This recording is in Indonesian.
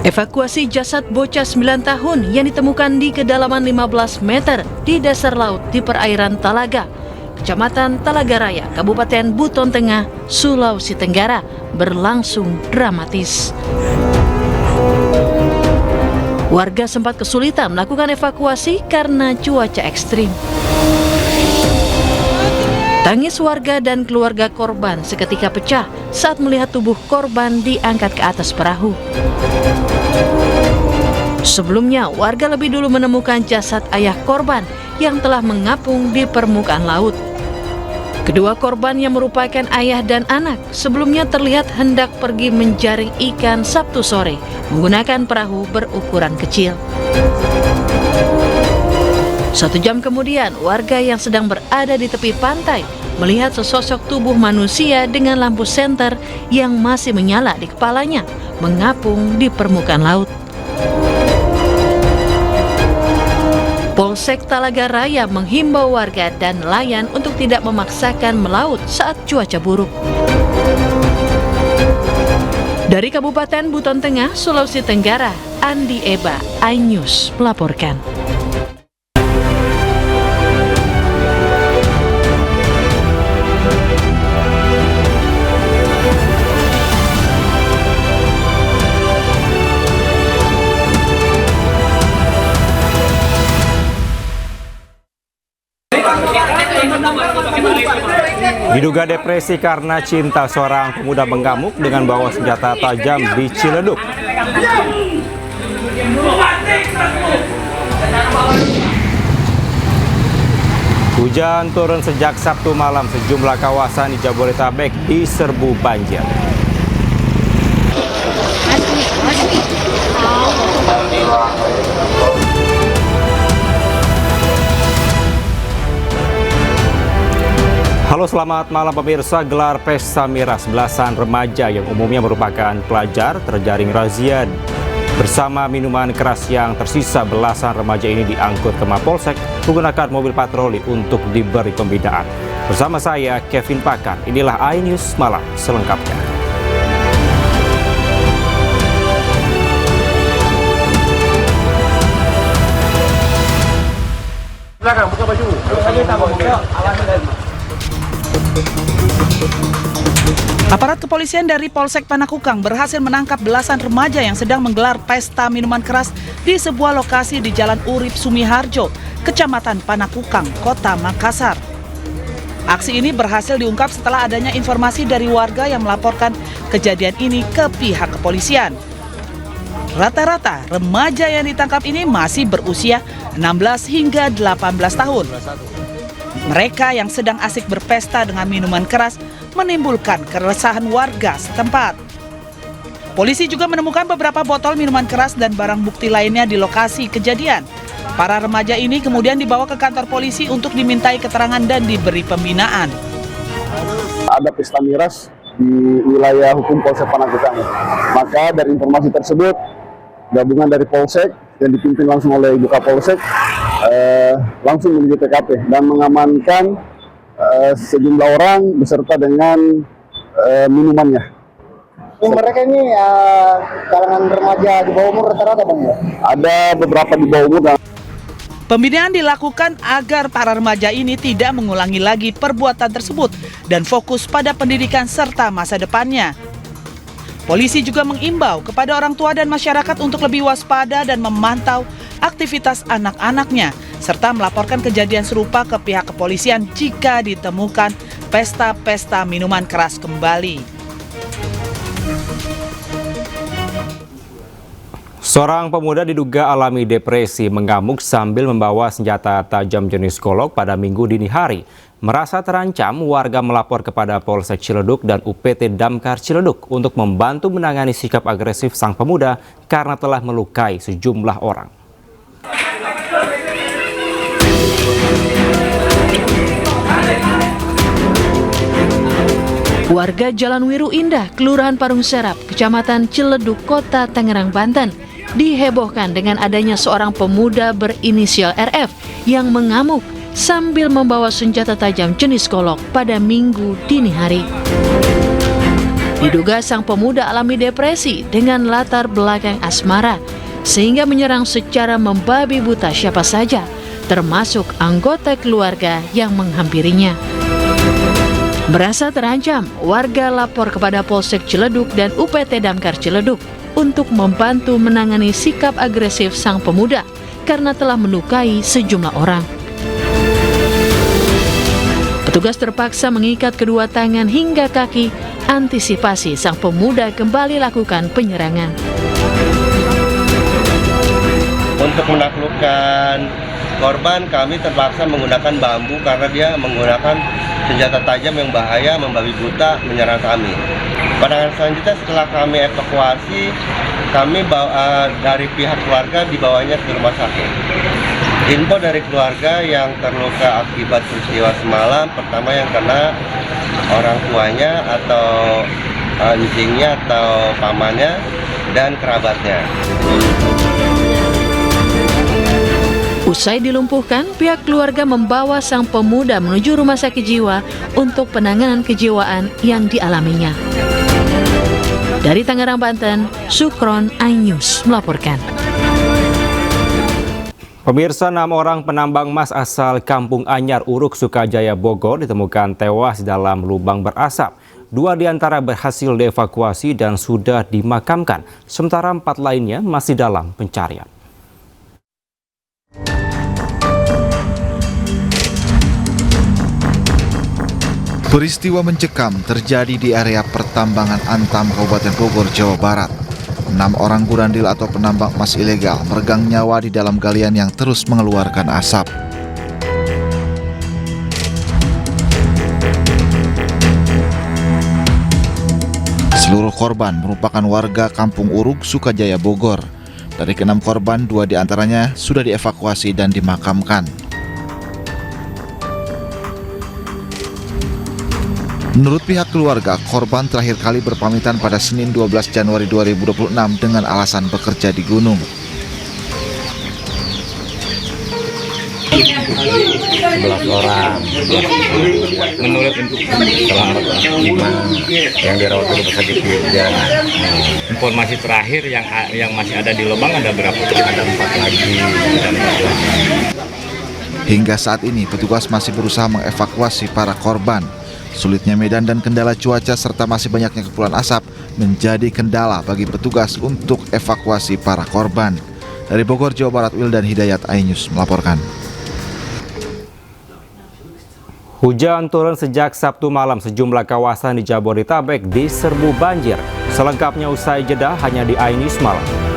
Evakuasi jasad bocah 9 tahun yang ditemukan di kedalaman 15 meter di dasar laut di perairan Talaga, Kecamatan Talaga Raya, Kabupaten Buton Tengah, Sulawesi Tenggara, berlangsung dramatis. Warga sempat kesulitan melakukan evakuasi karena cuaca ekstrim. Tangis warga dan keluarga korban seketika pecah saat melihat tubuh korban diangkat ke atas perahu. Sebelumnya, warga lebih dulu menemukan jasad ayah korban yang telah mengapung di permukaan laut. Kedua korban yang merupakan ayah dan anak sebelumnya terlihat hendak pergi menjaring ikan Sabtu sore menggunakan perahu berukuran kecil. 1 jam kemudian, warga yang sedang berada di tepi pantai melihat sesosok tubuh manusia dengan lampu senter yang masih menyala di kepalanya mengapung di permukaan laut. Polsek Talaga Raya menghimbau warga dan nelayan untuk tidak memaksakan melaut saat cuaca buruk. Dari Kabupaten Buton Tengah, Sulawesi Tenggara, Andi Eba, iNews melaporkan. Diduga depresi karena cinta, seorang pemuda mengamuk dengan bawa senjata tajam di Ciledug. Hujan turun sejak Sabtu malam, sejumlah kawasan di Jabodetabek diserbu banjir. Halo, selamat malam pemirsa. Gelar pesta miras belasan remaja yang umumnya merupakan pelajar terjaring razia bersama minuman keras yang tersisa. Belasan remaja ini diangkut ke Mapolsek menggunakan mobil patroli untuk diberi pembinaan. Bersama saya Kevin Pakan, inilah iNews Malam selengkapnya. Silakan buka baju. Aparat kepolisian dari Polsek Panakukang berhasil menangkap belasan remaja yang sedang menggelar pesta minuman keras di sebuah lokasi di Jalan Urip Sumiharjo, Kecamatan Panakukang, Kota Makassar. Aksi ini berhasil diungkap setelah adanya informasi dari warga yang melaporkan kejadian ini ke pihak kepolisian. Rata-rata remaja yang ditangkap ini masih berusia 16 hingga 18 tahun. Mereka yang sedang asik berpesta dengan minuman keras menimbulkan keresahan warga setempat. Polisi juga menemukan beberapa botol minuman keras dan barang bukti lainnya di lokasi kejadian. Para remaja ini kemudian dibawa ke kantor polisi untuk dimintai keterangan dan diberi pembinaan. Ada pesta miras di wilayah hukum Polsek Panakukang. Maka dari informasi tersebut, gabungan dari Polsek yang dipimpin langsung oleh Ibu Kapolsek langsung menuju TKP dan mengamankan sejumlah orang beserta dengan minumannya. Mereka ini kalangan remaja di bawah umur rata-rata, Bang, ya? Ada beberapa di bawah umur. Pembinaan dilakukan agar para remaja ini tidak mengulangi lagi perbuatan tersebut dan fokus pada pendidikan serta masa depannya. Polisi juga mengimbau kepada orang tua dan masyarakat untuk lebih waspada dan memantau aktivitas anak-anaknya, serta melaporkan kejadian serupa ke pihak kepolisian jika ditemukan pesta-pesta minuman keras kembali. Seorang pemuda diduga alami depresi mengamuk sambil membawa senjata tajam jenis golok pada Minggu dini hari. Merasa terancam, warga melapor kepada Polsek Ciledug dan UPT Damkar Ciledug untuk membantu menangani sikap agresif sang pemuda karena telah melukai sejumlah orang. Warga Jalan Wiru Indah, Kelurahan Parung Serap, Kecamatan Ciledug, Kota Tangerang, Banten, dihebohkan dengan adanya seorang pemuda berinisial RF yang mengamuk sambil membawa senjata tajam jenis golok pada Minggu dini hari. Diduga sang pemuda alami depresi dengan latar belakang asmara, sehingga menyerang secara membabi buta siapa saja, termasuk anggota keluarga yang menghampirinya. Merasa terancam, warga lapor kepada Polsek Ciledug dan UPT Damkar Ciledug untuk membantu menangani sikap agresif sang pemuda karena telah melukai sejumlah orang. Petugas terpaksa mengikat kedua tangan hingga kaki, antisipasi sang pemuda kembali lakukan penyerangan. Untuk menaklukkan korban, kami terpaksa menggunakan bambu karena dia menggunakan senjata tajam yang bahaya, membabi buta, menyerang kami. Pada selanjutnya setelah kami evakuasi, kami dari pihak keluarga dibawanya ke rumah sakit. Info dari keluarga yang terluka akibat peristiwa semalam, pertama yang kena orang tuanya atau anjingnya atau pamannya dan kerabatnya. Usai dilumpuhkan, pihak keluarga membawa sang pemuda menuju rumah sakit jiwa untuk penanganan kejiwaan yang dialaminya. Dari Tangerang, Banten, Sukron, iNews melaporkan. Pemirsa, 6 orang penambang emas asal Kampung Anyar, Uruk, Sukajaya, Bogor ditemukan tewas dalam lubang berasap. 2 diantara berhasil dievakuasi dan sudah dimakamkan, sementara 4 lainnya masih dalam pencarian. Peristiwa mencekam terjadi di area pertambangan Antam, Kabupaten Bogor, Jawa Barat. 6 orang gurandil atau penambang emas ilegal meregang nyawa di dalam galian yang terus mengeluarkan asap. Seluruh korban merupakan warga Kampung Uruk, Sukajaya, Bogor. Dari ke-6 korban, 2 diantaranya sudah dievakuasi dan dimakamkan. Menurut pihak keluarga, korban terakhir kali berpamitan pada Senin 12 Januari 2026 dengan alasan bekerja di gunung. 11 orang. Menurut selamat 5 yang dirawat di rumah sakit Jogja. Informasi terakhir yang masih ada di lubang ada berapa? Ada 4 lagi. Hingga saat ini petugas masih berusaha mengevakuasi para korban. Sulitnya medan dan kendala cuaca serta masih banyaknya kepulan asap menjadi kendala bagi petugas untuk evakuasi para korban. Dari Bogor, Jawa Barat, Wildan Hidayat, iNews melaporkan. Hujan turun sejak Sabtu malam, sejumlah kawasan di Jabodetabek diserbu banjir. Selengkapnya usai jeda hanya di iNews Malam.